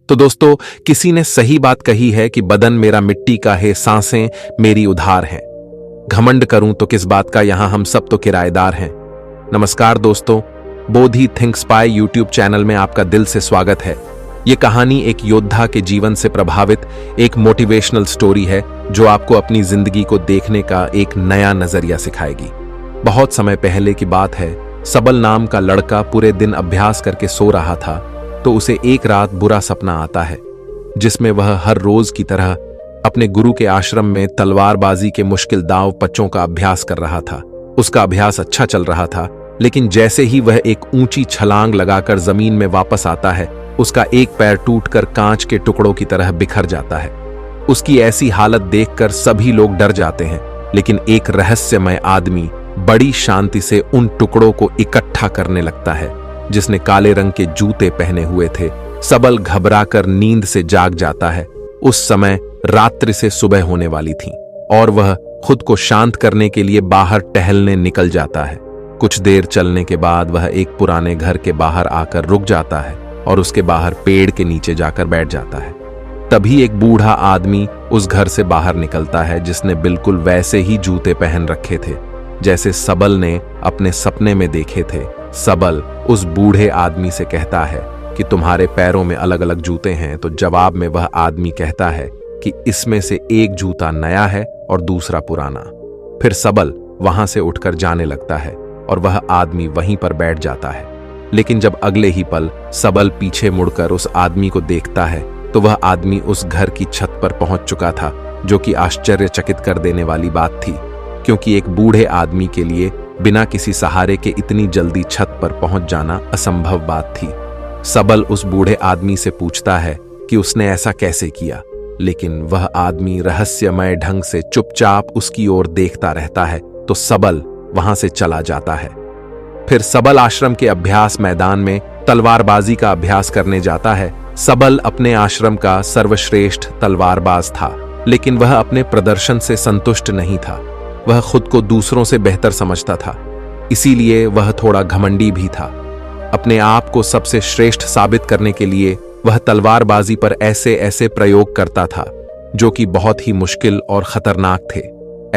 तो दोस्तों, किसी ने सही बात कही है कि बदन मेरा मिट्टी का है, सांसें मेरी उधार हैं। घमंड करूं तो किस बात का, यहां हम सब तो किराएदार हैं। नमस्कार दोस्तों, बोधि थिंक स्पाई यूट्यूब चैनल में आपका दिल से स्वागत है। ये कहानी एक योद्धा के जीवन से प्रभावित एक मोटिवेशनल स्टोरी है जो आपको अपनी जिंदगी को देखने का एक नया नजरिया सिखाएगी। बहुत समय पहले की बात है, सबल नाम का लड़का पूरे दिन अभ्यास करके सो रहा था तो उसे एक रात बुरा सपना आता है जिसमें वह हर रोज की तरह अपने गुरु के आश्रम में तलवारबाजी के मुश्किल दांव पच्चों का अभ्यास कर रहा था। उसका अभ्यास अच्छा चल रहा था, लेकिन जैसे ही वह एक ऊंची छलांग लगाकर जमीन में वापस आता है, उसका एक पैर टूटकर कांच के टुकड़ों की तरह बिखर जाता है। उसकी ऐसी हालत देखकर सभी लोग डर जाते हैं, लेकिन एक रहस्यमय आदमी बड़ी शांति से उन टुकड़ों को इकट्ठा करने लगता है जिसने काले रंग के जूते पहने हुए थे। सबल घबराकर नींद से जाग जाता है। उस समय रात्रि से सुबह होने वाली थी और वह खुद को शांत करने के लिए बाहर टहलने निकल जाता है। कुछ देर चलने के बाद वह एक पुराने घर के बाहर आकर रुक जाता है और उसके बाहर पेड़ के नीचे जाकर बैठ जाता है। तभी एक बूढ़ा आदमी उस घर से बाहर निकलता है जिसने बिल्कुल वैसे ही जूते पहन रखे थे जैसे सबल ने अपने सपने में देखे थे। सबल उस बूढ़े आदमी से कहता है कि तुम्हारे पैरों में अलग अलग जूते हैं, तो जवाब में वह आदमी कहता है कि इसमें से एक जूता नया है और दूसरा पुराना। फिर सबल वहां से उठकर जाने लगता है और वह आदमी वहीं पर बैठ जाता है। लेकिन जब अगले ही पल सबल पीछे मुड़कर उस आदमी को देखता है तो वह आदमी उस घर की छत पर पहुंच चुका था, जो कि आश्चर्यचकित कर देने वाली बात थी, क्योंकि एक बूढ़े आदमी के लिए बिना किसी सहारे के इतनी जल्दी छत पर पहुंच जाना असंभव बात थी। सबल उस बूढ़े आदमी से पूछता है कि उसने ऐसा कैसे किया, लेकिन वह आदमी रहस्यमय ढंग से चुपचाप उसकी ओर देखता रहता है। तो सबल वहां से चला जाता है। फिर सबल आश्रम के अभ्यास मैदान में तलवारबाजी का अभ्यास करने जाता है। सबल अपने आश्रम का सर्वश्रेष्ठ तलवारबाज था, लेकिन वह अपने प्रदर्शन से संतुष्ट नहीं था। वह खुद को दूसरों से बेहतर समझता था, इसीलिए वह थोड़ा घमंडी भी था। अपने आप को सबसे श्रेष्ठ साबित करने के लिए वह तलवारबाजी पर ऐसे ऐसे प्रयोग करता था जो कि बहुत ही मुश्किल और खतरनाक थे।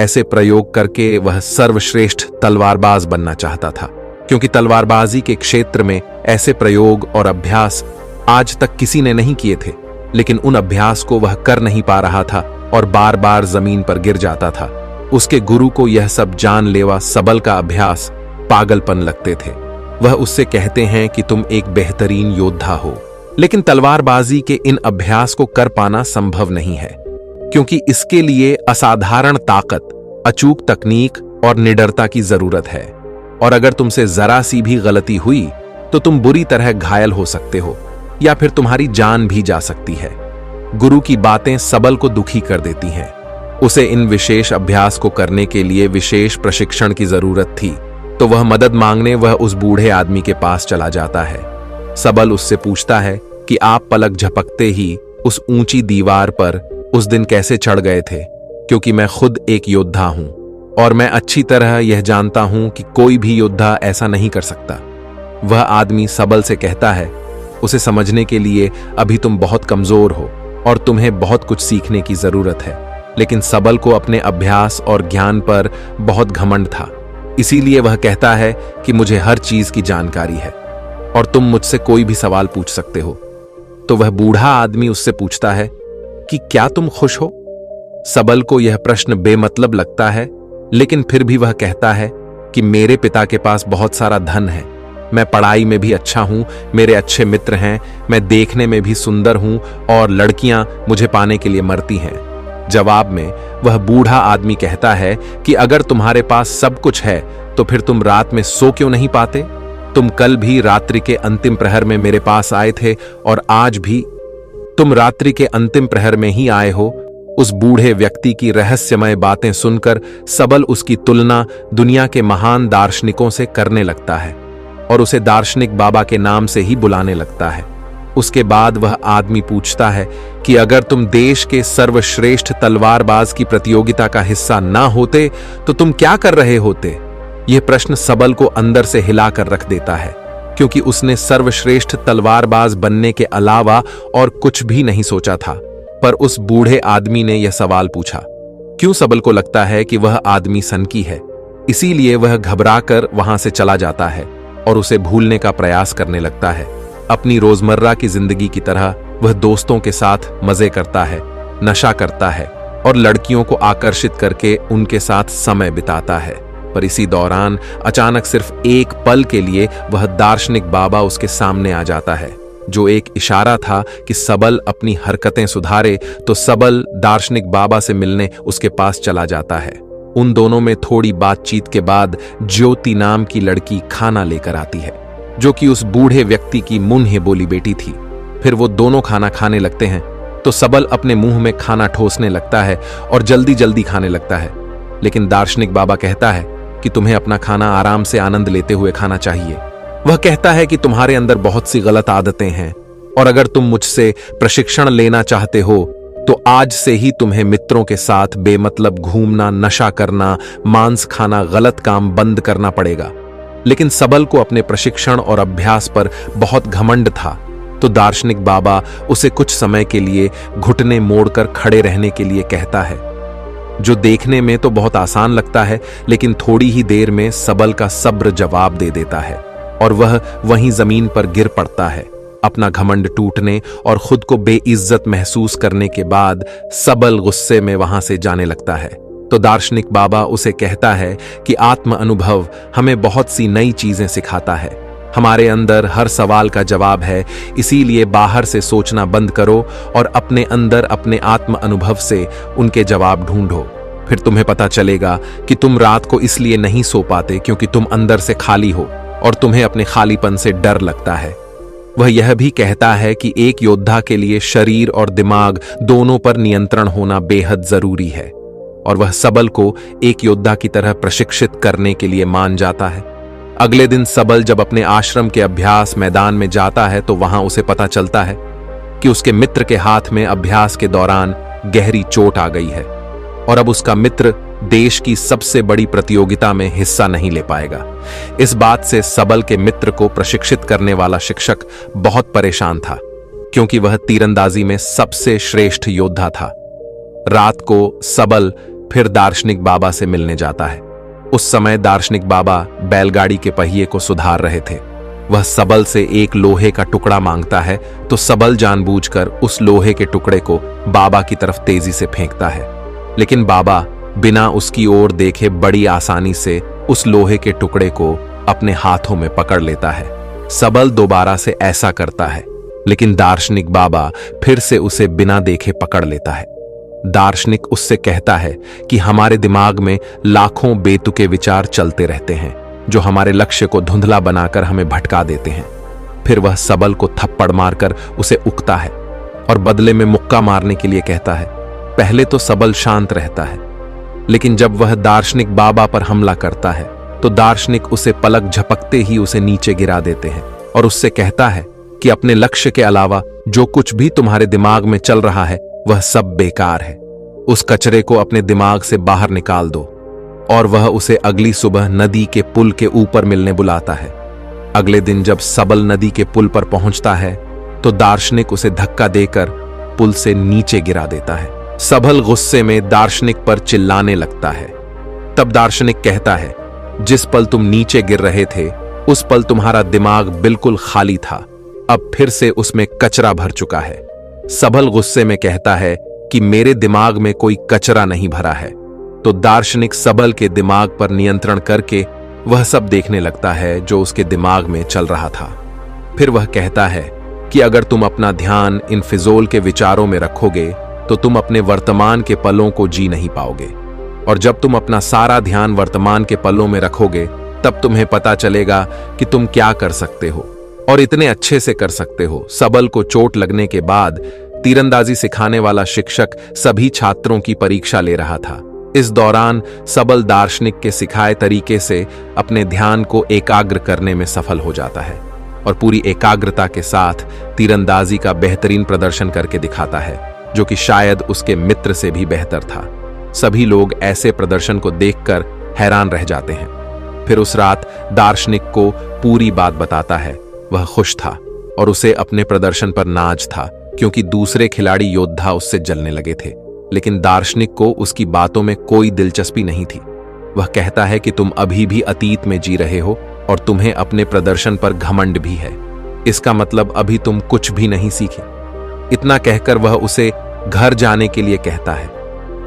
ऐसे प्रयोग करके वह सर्वश्रेष्ठ तलवारबाज बनना चाहता था, क्योंकि तलवारबाजी के क्षेत्र में ऐसे प्रयोग और अभ्यास आज तक किसी ने नहीं किए थे। लेकिन उन अभ्यास को वह कर नहीं पा रहा था और बार बार जमीन पर गिर जाता था। उसके गुरु को यह सब जानलेवा सबल का अभ्यास पागलपन लगते थे। वह उससे कहते हैं कि तुम एक बेहतरीन योद्धा हो, लेकिन तलवारबाजी के इन अभ्यास को कर पाना संभव नहीं है, क्योंकि इसके लिए असाधारण ताकत, अचूक तकनीक और निडरता की जरूरत है। और अगर तुमसे जरा सी भी गलती हुई तो तुम बुरी तरह घायल हो सकते हो या फिर तुम्हारी जान भी जा सकती है। गुरु की बातें सबल को दुखी कर देती हैं। उसे इन विशेष अभ्यास को करने के लिए विशेष प्रशिक्षण की जरूरत थी, तो वह मदद मांगने वह उस बूढ़े आदमी के पास चला जाता है। सबल उससे पूछता है कि आप पलक झपकते ही उस ऊंची दीवार पर उस दिन कैसे चढ़ गए थे, क्योंकि मैं खुद एक योद्धा हूं और मैं अच्छी तरह यह जानता हूं कि कोई भी योद्धा ऐसा नहीं कर सकता। वह आदमी सबल से कहता है, उसे समझने के लिए अभी तुम बहुत कमजोर हो और तुम्हें बहुत कुछ सीखने की जरूरत है। लेकिन सबल को अपने अभ्यास और ज्ञान पर बहुत घमंड था, इसीलिए वह कहता है कि मुझे हर चीज की जानकारी है और तुम मुझसे कोई भी सवाल पूछ सकते हो। तो वह बूढ़ा आदमी उससे पूछता है कि क्या तुम खुश हो? सबल को यह प्रश्न बेमतलब लगता है, लेकिन फिर भी वह कहता है कि मेरे पिता के पास बहुत सारा धन है, मैं पढ़ाई में भी अच्छा हूं, मेरे अच्छे मित्र हैं, मैं देखने में भी सुंदर हूं और लड़कियां मुझे पाने के लिए मरती हैं। जवाब में वह बूढ़ा आदमी कहता है कि अगर तुम्हारे पास सब कुछ है तो फिर तुम रात में सो क्यों नहीं पाते? तुम कल भी रात्रि के अंतिम प्रहर में मेरे पास आए थे और आज भी तुम रात्रि के अंतिम प्रहर में ही आए हो। उस बूढ़े व्यक्ति की रहस्यमय बातें सुनकर सबल उसकी तुलना दुनिया के महान दार्शनिकों से करने लगता है और उसे दार्शनिक बाबा के नाम से ही बुलाने लगता है। उसके बाद वह आदमी पूछता है कि अगर तुम देश के सर्वश्रेष्ठ तलवारबाज की प्रतियोगिता का हिस्सा ना होते तो तुम क्या कर रहे होते? यह प्रश्न सबल को अंदर से हिलाकर रख देता है। क्योंकि उसने सर्वश्रेष्ठ तलवारबाज बनने के अलावा और कुछ भी नहीं सोचा था। पर उस बूढ़े आदमी ने यह सवाल पूछा। क्यों सबल को लगता है कि वह आदमी सनकी है, इसीलिए वह घबराकर वहां से चला जाता है और उसे भूलने का प्रयास करने लगता है। अपनी रोजमर्रा की जिंदगी की तरह वह दोस्तों के साथ मजे करता है, नशा करता है और लड़कियों को आकर्षित करके उनके साथ समय बिताता है। पर इसी दौरान अचानक सिर्फ एक पल के लिए वह दार्शनिक बाबा उसके सामने आ जाता है, जो एक इशारा था कि सबल अपनी हरकतें सुधारे। तो सबल दार्शनिक बाबा से मिलने उसके पास चला जाता है। उन दोनों में थोड़ी बातचीत के बाद ज्योति नाम की लड़की खाना लेकर आती है, जो कि उस बूढ़े व्यक्ति की मुंह बोली बेटी थी। फिर वो दोनों खाना खाने लगते हैं तो सबल अपने मुंह में खाना ठोसने लगता है और जल्दी जल्दी खाने लगता है। लेकिन दार्शनिक बाबा कहता है कि तुम्हें अपना खाना आराम से आनंद लेते हुए खाना चाहिए। वह कहता है कि तुम्हारे अंदर बहुत सी गलत आदतें हैं और अगर तुम मुझसे प्रशिक्षण लेना चाहते हो तो आज से ही तुम्हें मित्रों के साथ बेमतलब घूमना, नशा करना, मांस खाना, गलत काम बंद करना पड़ेगा। लेकिन सबल को अपने प्रशिक्षण और अभ्यास पर बहुत घमंड था, तो दार्शनिक बाबा उसे कुछ समय के लिए घुटने मोड़कर खड़े रहने के लिए कहता है, जो देखने में तो बहुत आसान लगता है, लेकिन थोड़ी ही देर में सबल का सब्र जवाब दे देता है और वह वहीं जमीन पर गिर पड़ता है। अपना घमंड टूटने और खुद को बेइज्जत महसूस करने के बाद सबल गुस्से में वहां से जाने लगता है। तो दार्शनिक बाबा उसे कहता है कि आत्म अनुभव हमें बहुत सी नई चीजें सिखाता है। हमारे अंदर हर सवाल का जवाब है, इसीलिए बाहर से सोचना बंद करो और अपने अंदर अपने आत्म अनुभव से उनके जवाब ढूंढो। फिर तुम्हें पता चलेगा कि तुम रात को इसलिए नहीं सो पाते क्योंकि तुम अंदर से खाली हो और तुम्हें अपने खालीपन से डर लगता है। वह यह भी कहता है कि एक योद्धा के लिए शरीर और दिमाग दोनों पर नियंत्रण होना बेहद जरूरी है और वह सबल को एक योद्धा की तरह प्रशिक्षित करने के लिए मान जाता है। अगले दिन सबल जब अपने आश्रम के अभ्यास मैदान में जाता है तो वहां उसे पता चलता है कि उसके मित्र के हाथ में अभ्यास के दौरान गहरी चोट आ गई है और अब उसका मित्र देश की सबसे बड़ी प्रतियोगिता में हिस्सा नहीं ले पाएगा। इस बात से सबल के मित्र को प्रशिक्षित करने वाला शिक्षक बहुत परेशान था, क्योंकि वह तीरंदाजी में सबसे श्रेष्ठ योद्धा था। रात को सबल फिर दार्शनिक बाबा से मिलने जाता है। उस समय दार्शनिक बाबा बैलगाड़ी के पहिए को सुधार रहे थे। वह सबल से एक लोहे का टुकड़ा मांगता है, तो सबल जानबूझकर उस लोहे के टुकड़े को बाबा की तरफ तेजी से फेंकता है, लेकिन बाबा बिना उसकी ओर देखे बड़ी आसानी से उस लोहे के टुकड़े को अपने हाथों में पकड़ लेता है। सबल दोबारा से ऐसा करता है, लेकिन दार्शनिक बाबा फिर से उसे बिना देखे पकड़ लेता है। दार्शनिक उससे कहता है कि हमारे दिमाग में लाखों बेतुके विचार चलते रहते हैं, जो हमारे लक्ष्य को धुंधला बनाकर हमें भटका देते हैं। फिर वह सबल को थप्पड़ मारकर उसे उकता है और बदले में मुक्का मारने के लिए कहता है। पहले तो सबल शांत रहता है, लेकिन जब वह दार्शनिक बाबा पर हमला करता है तो दार्शनिक उसे पलक झपकते ही उसे नीचे गिरा देते हैं और उससे कहता है कि अपने लक्ष्य के अलावा जो कुछ भी तुम्हारे दिमाग में चल रहा है वह सब बेकार है। उस कचरे को अपने दिमाग से बाहर निकाल दो। और वह उसे अगली सुबह नदी के पुल के ऊपर मिलने बुलाता है। अगले दिन जब सबल नदी के पुल पर पहुंचता है तो दार्शनिक उसे धक्का देकर पुल से नीचे गिरा देता है। सबल गुस्से में दार्शनिक पर चिल्लाने लगता है। तब दार्शनिक कहता है, जिस पल तुम नीचे गिर रहे थे उस पल तुम्हारा दिमाग बिल्कुल खाली था, अब फिर से उसमें कचरा भर चुका है। सबल गुस्से में कहता है कि मेरे दिमाग में कोई कचरा नहीं भरा है। तो दार्शनिक सबल के दिमाग पर नियंत्रण करके वह सब देखने लगता है जो उसके दिमाग में चल रहा था। फिर वह कहता है कि अगर तुम अपना ध्यान इन फिजूल के विचारों में रखोगे तो तुम अपने वर्तमान के पलों को जी नहीं पाओगे, और जब तुम अपना सारा ध्यान वर्तमान के पलों में रखोगे तब तुम्हें पता चलेगा कि तुम क्या कर सकते हो और इतने अच्छे से कर सकते हो। सबल को चोट लगने के बाद तीरंदाजी सिखाने वाला शिक्षक सभी छात्रों की परीक्षा ले रहा था। इस दौरान सबल दार्शनिक के सिखाए तरीके से अपने ध्यान को एकाग्र करने में सफल हो जाता है और पूरी एकाग्रता के साथ तीरंदाजी का बेहतरीन प्रदर्शन करके दिखाता है, जो कि शायद उसके मित्र से भी बेहतर था। सभी लोग ऐसे प्रदर्शन को देखकर हैरान रह जाते हैं। फिर उस रात दार्शनिक को पूरी बात बताता है वह खुश था और उसे अपने प्रदर्शन पर नाज था, क्योंकि दूसरे खिलाड़ी योद्धा उससे जलने लगे थे। लेकिन दार्शनिक को उसकी बातों में कोई दिलचस्पी नहीं थी। वह कहता है कि तुम अभी भी अतीत में जी रहे हो और तुम्हें अपने प्रदर्शन पर घमंड भी है। इसका मतलब अभी तुम कुछ भी नहीं सीखे। इतना कहकर वह उसे घर जाने के लिए कहता है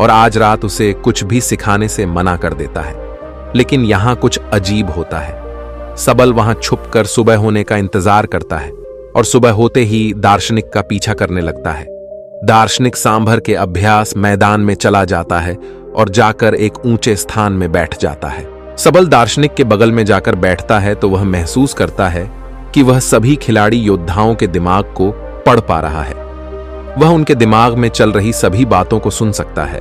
और आज रात उसे कुछ भी सिखाने से मना कर देता है। लेकिन यहां कुछ अजीब होता है। सबल वहां छुपकर सुबह होने का इंतजार करता है और सुबह होते ही दार्शनिक का पीछा करने लगता है। दार्शनिक सांभर के अभ्यास मैदान में चला जाता है और जाकर एक ऊंचे स्थान में बैठ जाता है। सबल दार्शनिक के बगल में जाकर बैठता है तो वह महसूस करता है कि वह सभी खिलाड़ी योद्धाओं के दिमाग को पढ़ पा रहा है। वह उनके दिमाग में चल रही सभी बातों को सुन सकता है।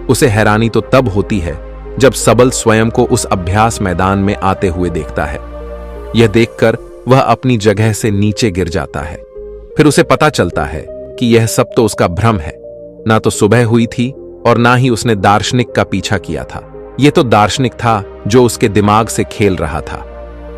उसे हैरानी तो तब होती है जब सबल स्वयं को उस अभ्यास मैदान में आते हुए देखता है। यह देखकर वह अपनी जगह से नीचे गिर जाता है। फिर उसे पता चलता है कि यह सब तो उसका भ्रम है। ना तो सुबह हुई थी और ना ही उसने दार्शनिक का पीछा किया था। यह तो दार्शनिक था जो उसके दिमाग से खेल रहा था।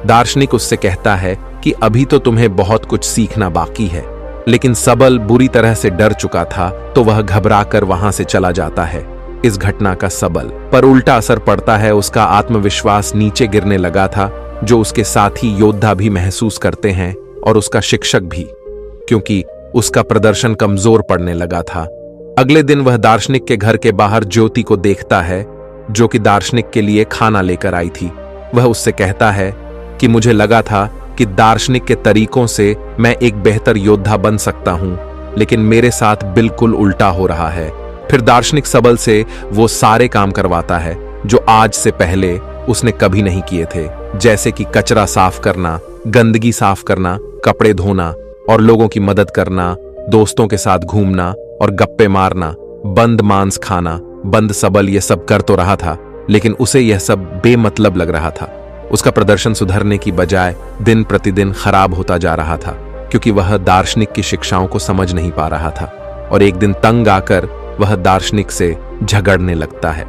दार्शनिक उससे कहता है कि अभी तो तुम्हें बहुत कुछ सीखना बाकी है। लेकिन सबल बुरी तरह से डर चुका था तो वह घबराकर वहां से चला जाता है। इस घटना का सबल पर उल्टा असर पड़ता है। उसका आत्मविश्वास नीचे गिरने लगा था, जो उसके साथी योद्धा भी महसूस करते हैं और उसका शिक्षक भी, क्योंकि उसका प्रदर्शन कमजोर पड़ने लगा था। अगले दिन वह दार्शनिक के घर के बाहर ज्योति को देखता है, जो कि दार्शनिक के लिए खाना लेकर आई थी। वह उससे कहता है कि मुझे लगा था कि दार्शनिक के तरीकों से मैं एक बेहतर योद्धा बन सकता हूं, लेकिन मेरे साथ बिल्कुल उल्टा हो रहा है। फिर दार्शनिक सबल से वो सारे काम करवाता है जो आज से पहले उसने कभी नहीं किए थे, जैसे कि कचरा साफ करना, गंदगी साफ करना, कपड़े धोना और लोगों की मदद करना, दोस्तों के साथ घूमना और गप्पे मारना, बंद मांस खाना। बंद सबल ये सब कर तो रहा था, लेकिन उसे यह सब बेमतलब लग रहा था। उसका प्रदर्शन सुधरने की बजाय दिन प्रतिदिन खराब होता जा रहा था, क्योंकि वह दार्शनिक की शिक्षाओं को समझ नहीं पा रहा था। और एक दिन तंग आकर वह दार्शनिक से झगड़ने लगता है।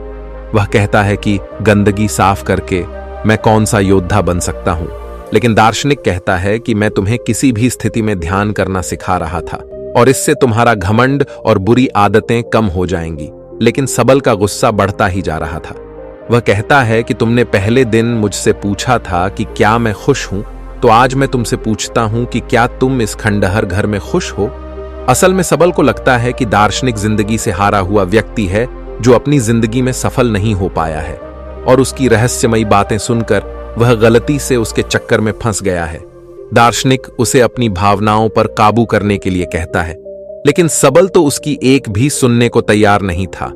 वह कहता है कि गंदगी साफ करके मैं कौन सा योद्धा बन सकता हूं। लेकिन दार्शनिक कहता है कि मैं तुम्हें किसी भी स्थिति में ध्यान करना सिखा रहा था और इससे तुम्हारा घमंड और बुरी आदतें कम हो जाएंगी। लेकिन सबल का गुस्सा बढ़ता ही जा रहा था। वह कहता है कि तुमने पहले दिन मुझसे पूछा था कि क्या मैं खुश हूं, तो आज मैं तुमसे पूछता हूं कि क्या तुम इस खंडहर घर में खुश हो। असल में सबल को लगता है कि दार्शनिक जिंदगी से हारा हुआ व्यक्ति है जो अपनी जिंदगी में सफल नहीं हो पाया है, और उसकी रहस्यमयी बातें सुनकर वह गलती से उसके चक्कर में फंस गया है। दार्शनिक उसे अपनी भावनाओं पर काबू करने के लिए कहता है, लेकिन सबल तो उसकी एक भी सुनने को तैयार नहीं था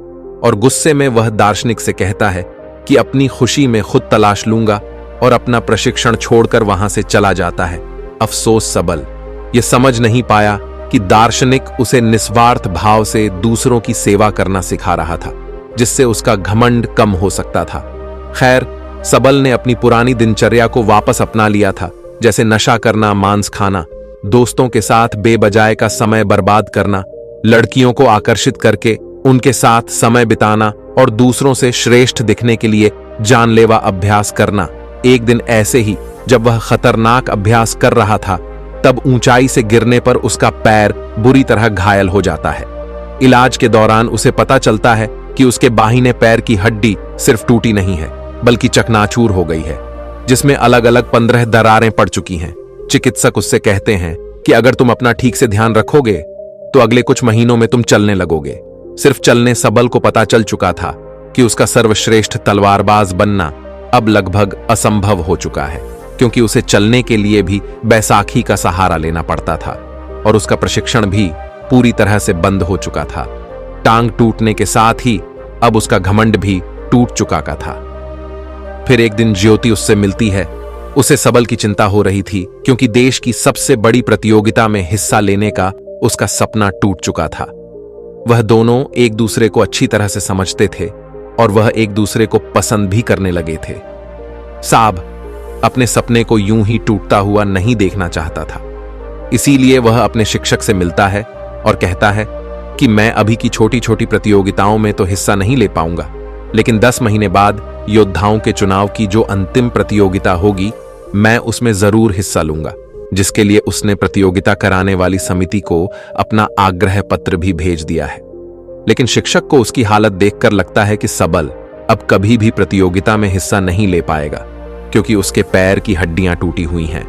और गुस्से में वह दार्शनिक से कहता है कि अपनी खुशी में खुद तलाश लूंगा और अपना प्रशिक्षण छोड़कर वहां से चला जाता है। अफसोस सबल यह समझ नहीं पाया कि दार्शनिक उसे निस्वार्थ भाव से दूसरों की सेवा करना सिखा रहा था, जिससे उसका घमंड कम हो सकता था। खैर, सबल ने अपनी पुरानी दिनचर्या को वापस अपना लिया था, जैसे नशा करना, मांस खाना, दोस्तों के साथ बेबजाय का समय बर्बाद करना, लड़कियों को आकर्षित करके उनके साथ समय बिताना और दूसरों से श्रेष्ठ दिखने के लिए जानलेवा अभ्यास करना। एक दिन ऐसे ही जब वह खतरनाक अभ्यास कर रहा था, तब ऊंचाई से गिरने पर उसका पैर बुरी तरह घायल हो जाता है। इलाज के दौरान उसे पता चलता है कि उसके बाहिने पैर की हड्डी सिर्फ टूटी नहीं है, बल्कि चकनाचूर हो गई है, जिसमें अलग अलग 15 दरारें पड़ चुकी हैं। चिकित्सक उससे कहते हैं कि अगर तुम अपना ठीक से ध्यान रखोगे तो अगले कुछ महीनों में तुम चलने लगोगे। सिर्फ चलने सबल को पता चल चुका था कि उसका सर्वश्रेष्ठ तलवारबाज बनना अब लगभग असंभव हो चुका है, क्योंकि उसे चलने के लिए भी बैसाखी का सहारा लेना पड़ता था और उसका प्रशिक्षण भी पूरी तरह से बंद हो चुका था। टांग टूटने के साथ ही अब उसका घमंड भी टूट चुका का था। फिर एक दिन ज्योति उससे मिलती है। उसे सबल की चिंता हो रही थी, क्योंकि देश की सबसे बड़ी प्रतियोगिता में हिस्सा लेने का उसका सपना टूट चुका था। वह दोनों एक दूसरे को अच्छी तरह से समझते थे और वह एक दूसरे को पसंद भी करने लगे थे। साब अपने सपने को यूं ही टूटता हुआ नहीं देखना चाहता था, इसीलिए वह अपने शिक्षक से मिलता है और कहता है कि मैं अभी की छोटी छोटी प्रतियोगिताओं में तो हिस्सा नहीं ले पाऊंगा, लेकिन 10 महीने बाद योद्धाओं के चुनाव की जो अंतिम प्रतियोगिता होगी, मैं उसमें जरूर हिस्सा लूंगा। जिसके लिए उसने प्रतियोगिता कराने वाली समिति को अपना आग्रह पत्र भी भेज दिया है। लेकिन शिक्षक को उसकी हालत देखकर लगता है कि सबल अब कभी भी प्रतियोगिता में हिस्सा नहीं ले पाएगा, क्योंकि उसके पैर की हड्डियां टूटी हुई हैं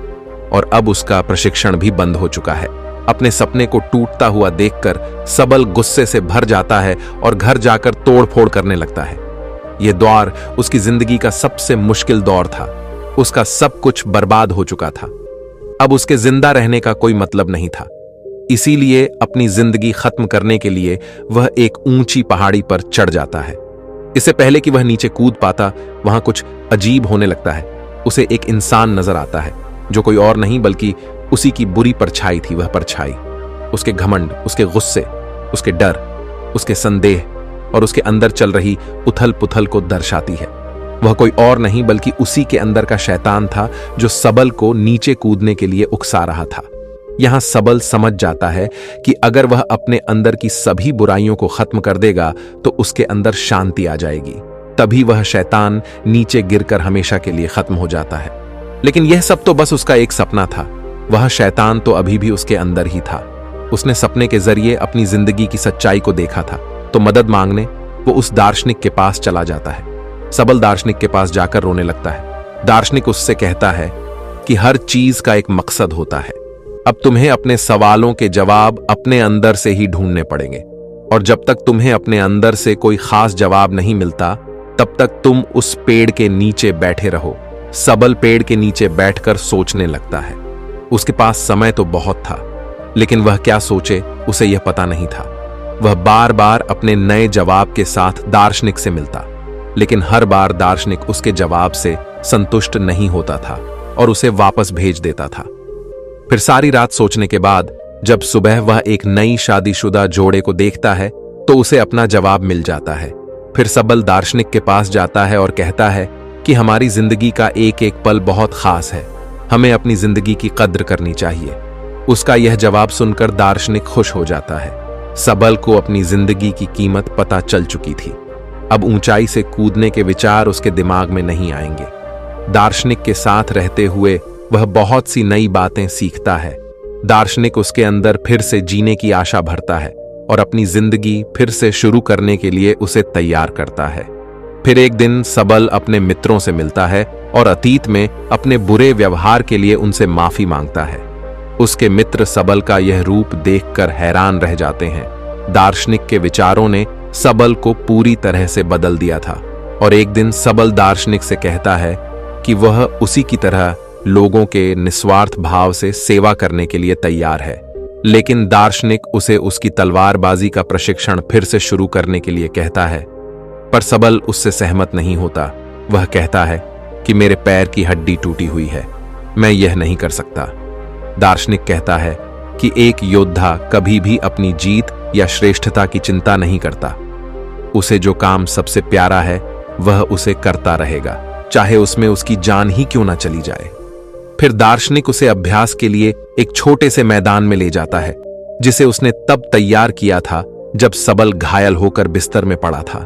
और अब उसका प्रशिक्षण भी बंद हो चुका है। अपने सपने को टूटता हुआ देखकर सबल गुस्से से भर जाता है और घर जाकर तोड़फोड़ करने लगता है। यह दौर उसकी जिंदगी का सबसे मुश्किल दौर था। उसका सब कुछ बर्बाद हो चुका था। अब उसके जिंदा रहने का कोई मतलब नहीं था। इसीलिए अपनी जिंदगी खत्म करने के लिए वह एक ऊंची पहाड़ी पर चढ़ जाता है। इससे पहले कि वह नीचे कूद पाता, वहां कुछ अजीब होने लगता है। उसे एक इंसान नजर आता है जो कोई और नहीं बल्कि उसी की बुरी परछाई थी। वह परछाई उसके घमंड, उसके गुस्से, उसके डर, उसके संदेह और उसके अंदर चल रही उथल पुथल को दर्शाती है। वह कोई और नहीं बल्कि उसी के अंदर का शैतान था जो सबल को नीचे कूदने के लिए उकसा रहा था। यहां सबल समझ जाता है कि अगर वह अपने अंदर की सभी बुराइयों को खत्म कर देगा तो उसके अंदर शांति आ जाएगी। तभी वह शैतान नीचे गिरकर हमेशा के लिए खत्म हो जाता है। लेकिन यह सब तो बस उसका एक सपना था। वह शैतान तो अभी भी उसके अंदर ही था। उसने सपने के जरिए अपनी जिंदगी की सच्चाई को देखा था, तो मदद मांगने वो उस दार्शनिक के पास चला जाता है। सबल दार्शनिक के पास जाकर रोने लगता है। दार्शनिक उससे कहता है कि हर चीज का एक मकसद होता है। अब तुम्हें अपने सवालों के जवाब अपने अंदर से ही ढूंढने पड़ेंगे, और जब तक तुम्हें अपने अंदर से कोई खास जवाब नहीं मिलता तब तक तुम उस पेड़ के नीचे बैठे रहो। सबल पेड़ के नीचे बैठकर सोचने लगता है। उसके पास समय तो बहुत था, लेकिन वह क्या सोचे उसे यह पता नहीं था। वह बार बार अपने नए जवाब के साथ दार्शनिक से मिलता, लेकिन हर बार दार्शनिक उसके जवाब से संतुष्ट नहीं होता था और उसे वापस भेज देता था। फिर सारी रात सोचने के बाद जब सुबह वह एक नई शादीशुदा जोड़े को देखता है तो उसे अपना जवाब मिल जाता है। फिर सबल दार्शनिक के पास जाता है और कहता है कि हमारी जिंदगी का एक एक पल बहुत खास है, हमें अपनी जिंदगी की कद्र करनी चाहिए। उसका यह जवाब सुनकर दार्शनिक खुश हो जाता है। सबल को अपनी जिंदगी की कीमत पता चल चुकी थी। अब ऊंचाई से कूदने के विचार उसके दिमाग में नहीं आएंगे। दार्शनिक के साथ रहते हुए वह बहुत सी नई बातें सीखता है। दार्शनिक उसके अंदर फिर से जीने की आशा भरता है और अपनी जिंदगी फिर से शुरू करने के लिए उसे तैयार करता है। फिर एक दिन सबल अपने मित्रों से मिलता है और अतीत में अपने बुरे व्यवहार के लिए उनसे माफी मांगता है। उसके मित्र सबल का यह रूप देखकर हैरान रह जाते हैं। दार्शनिक के विचारों ने सबल को पूरी तरह से बदल दिया था और एक दिन सबल दार्शनिक से कहता है कि वह उसी की तरह लोगों के निस्वार्थ भाव से सेवा करने के लिए तैयार है। लेकिन दार्शनिक उसे उसकी तलवारबाजी का प्रशिक्षण फिर से शुरू करने के लिए कहता है, पर सबल उससे सहमत नहीं होता। वह कहता है कि मेरे पैर की हड्डी टूटी हुई है, मैं यह नहीं कर सकता। दार्शनिक कहता है कि एक योद्धा कभी भी अपनी जीत या श्रेष्ठता की चिंता नहीं करता। उसे जो काम सबसे प्यारा है वह उसे करता रहेगा, चाहे उसमें उसकी जान ही क्यों ना चली जाए। फिर दार्शनिक उसे अभ्यास के लिए एक छोटे से मैदान में ले जाता है, जिसे उसने तब तैयार किया था जब सबल घायल होकर बिस्तर में पड़ा था।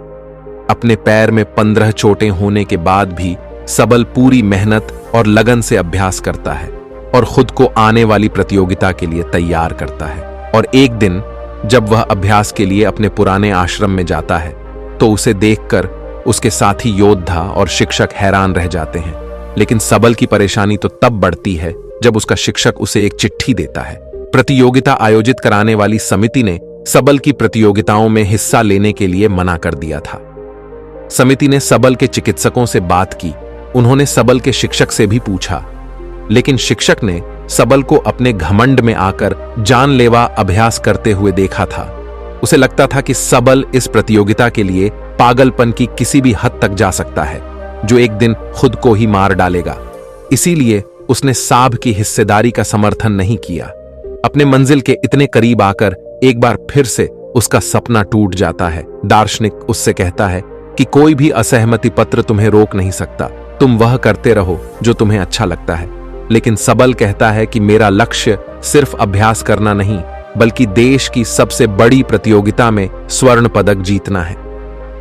अपने पैर में 15 चोटें होने के बाद भी सबल पूरी मेहनत और लगन से अभ्यास करता है और खुद को आने वाली प्रतियोगिता के लिए तैयार करता है। और एक दिन जब वह अभ्यास के लिए अपने पुराने आश्रम में जाता है तो उसे देखकर उसके साथी योद्धा और शिक्षक हैरान रह जाते हैं। लेकिन सबल की परेशानी तो तब बढ़ती है जब उसका शिक्षक उसे एक चिट्ठी देता है। प्रतियोगिता आयोजित कराने वाली समिति ने सबल की प्रतियोगिताओं में हिस्सा लेने के लिए मना कर दिया था। समिति ने सबल के चिकित्सकों से बात की। उन्होंने सबल के शिक्षक से भी पूछा, लेकिन शिक्षक ने सबल को अपने घमंड में आकर जानलेवा अभ्यास करते हुए देखा था। उसे लगता था कि सबल इस प्रतियोगिता के लिए पागलपन की किसी भी हद तक जा सकता है, जो एक दिन खुद को ही मार डालेगा। इसीलिए उसने साब की हिस्सेदारी का समर्थन नहीं किया। अपने मंजिल के इतने करीब आकर एक बार फिर से उसका सपना टूट जाता है। दार्शनिक उससे कहता है कि कोई भी असहमति पत्र तुम्हें रोक नहीं सकता, तुम वह करते रहो जो तुम्हें अच्छा लगता है। लेकिन सबल कहता है कि मेरा लक्ष्य सिर्फ अभ्यास करना नहीं, बल्कि देश की सबसे बड़ी प्रतियोगिता में स्वर्ण पदक जीतना है।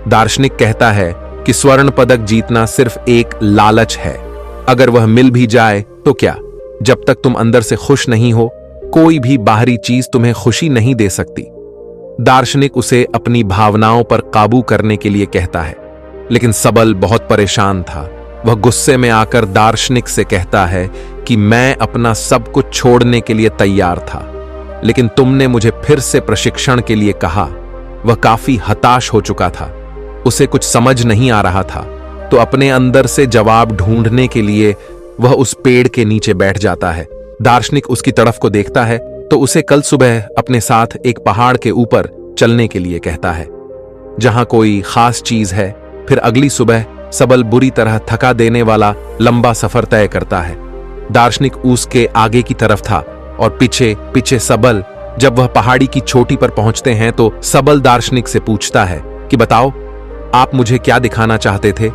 दार्शनिक कहता है कि स्वर्ण पदक जीतना सिर्फ एक लालच है, अगर वह मिल भी जाए तो क्या, जब तक तुम अंदर से खुश नहीं हो, कोई भी बाहरी चीज तुम्हें खुशी नहीं दे सकती। दार्शनिक उसे अपनी भावनाओं पर काबू करने के लिए कहता है, लेकिन सबल बहुत परेशान था। वह गुस्से में आकर दार्शनिक से कहता है कि मैं अपना सब कुछ छोड़ने के लिए तैयार था, लेकिन तुमने मुझे फिर से प्रशिक्षण के लिए कहा। वह काफी हताश हो चुका था, उसे कुछ समझ नहीं आ रहा था, तो अपने अंदर से जवाब ढूंढने के लिए वह उस पेड़ के नीचे बैठ जाता है। दार्शनिक उसकी तरफ को देखता है तो उसे कल सुबह अपने साथ एक पहाड़ के ऊपर चलने के लिए कहता है, जहां कोई खास चीज है। फिर अगली सुबह सबल बुरी तरह थका देने वाला लंबा सफर तय करता है। दार्शनिक उसके आगे की तरफ था और पीछे पीछे सबल। जब वह पहाड़ी की चोटी पर पहुंचते हैं तो सबल दार्शनिक से पूछता है कि बताओ, आप मुझे क्या दिखाना चाहते थे?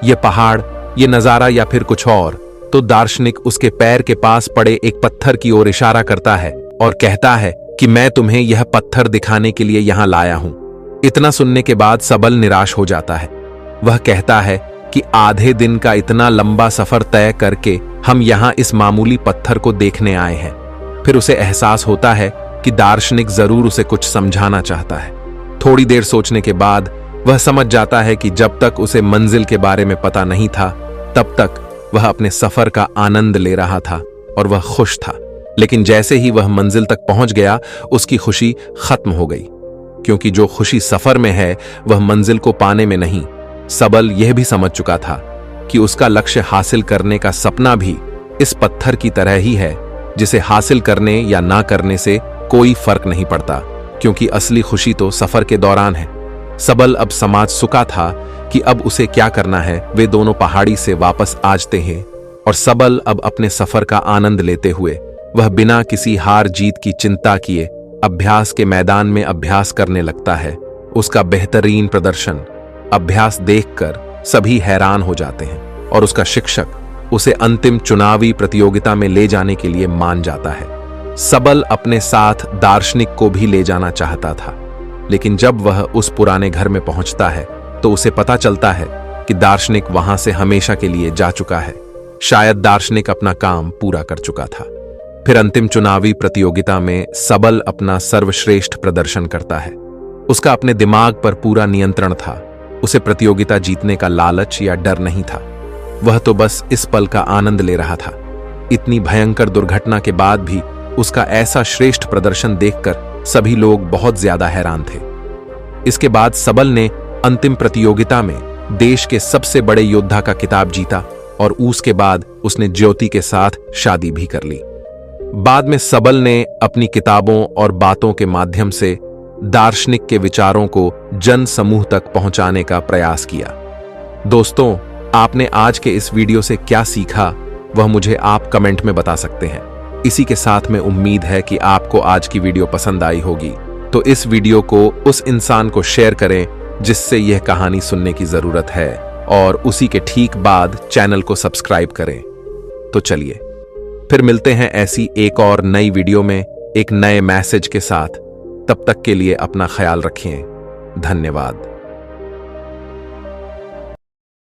ये पहाड़, ये नजारा या फिर कुछ और? तो दार्शनिक उसके पैर के पास पड़े एक पत्थर की ओर इशारा करता है और कहता है कि मैं तुम्हें यह पत्थर दिखाने के लिए यहां लाया हूं। इतना सुनने के बाद सबल निराश हो जाता है। वह कहता है कि आधे दिन का इतना लंबा सफर तय करके हम यहां इस मामूली पत्थर को देखने आए हैं। फिर उसे एहसास होता है कि दार्शनिक जरूर उसे कुछ समझाना चाहता है। थोड़ी देर सोचने के बाद वह समझ जाता है कि जब तक उसे मंजिल के बारे में पता नहीं था, तब तक वह अपने सफर का आनंद ले रहा था और वह खुश था। लेकिन जैसे ही वह मंजिल तक पहुंच गया, उसकी खुशी खत्म हो गई, क्योंकि जो खुशी सफर में है वह मंजिल को पाने में नहीं। सबल यह भी समझ चुका था कि उसका लक्ष्य हासिल करने का सपना भी इस पत्थर की तरह ही है, जिसे हासिल करने या ना करने से कोई फर्क नहीं पड़ता, क्योंकि असली खुशी तो सफर के दौरान है। सबल अब समझ चुका था कि अब उसे क्या करना है। वे दोनों पहाड़ी से वापस आते हैं और सबल अब अपने सफर का आनंद लेते हुए वह बिना किसी हार जीत की चिंता किए अभ्यास के मैदान में अभ्यास करने लगता है। उसका बेहतरीन प्रदर्शन अभ्यास देखकर सभी हैरान हो जाते हैं और उसका शिक्षक उसे अंतिम चुनावी प्रतियोगिता में ले जाने के लिए मान जाता है। सबल अपने साथ दार्शनिक को भी ले जाना चाहता था, लेकिन जब वह उस पुराने घर में पहुंचता है तो उसे पता चलता है कि दार्शनिक वहां से हमेशा के लिए जा चुका है। शायद दार्शनिक अपना काम पूरा कर चुका था। फिर अंतिम चुनावी प्रतियोगिता में सबल अपना सर्वश्रेष्ठ प्रदर्शन करता है। उसका अपने दिमाग पर पूरा नियंत्रण था। उसे प्रतियोगिता जीतने का लालच या डर नहीं था। वह तो बस इस पल का आनंद ले रहा था। इतनी भयंकर दुर्घटना के बाद भी उसका ऐसा श्रेष्ठ प्रदर्शन देखकर सभी लोग बहुत ज्यादा हैरान थे। इसके बाद सबल ने अंतिम प्रतियोगिता में देश के सबसे बड़े योद्धा का खिताब जीता और उसके बाद उसने ज्योति के साथ शादी भी कर ली। बाद में सबल ने अपनी किताबों और बातों के माध्यम से दार्शनिक के विचारों को जन समूह तक पहुंचाने का प्रयास किया। दोस्तों, आपने आज के इस वीडियो से क्या सीखा वह मुझे आप कमेंट में बता सकते हैं। इसी के साथ में उम्मीद है कि आपको आज की वीडियो पसंद आई होगी, तो इस वीडियो को उस इंसान को शेयर करें जिससे यह कहानी सुनने की जरूरत है, और उसी के ठीक बाद चैनल को सब्सक्राइब करें। तो चलिए फिर मिलते हैं ऐसी एक और नई वीडियो में एक नए मैसेज के साथ। तब तक के लिए अपना ख्याल रखें। धन्यवाद।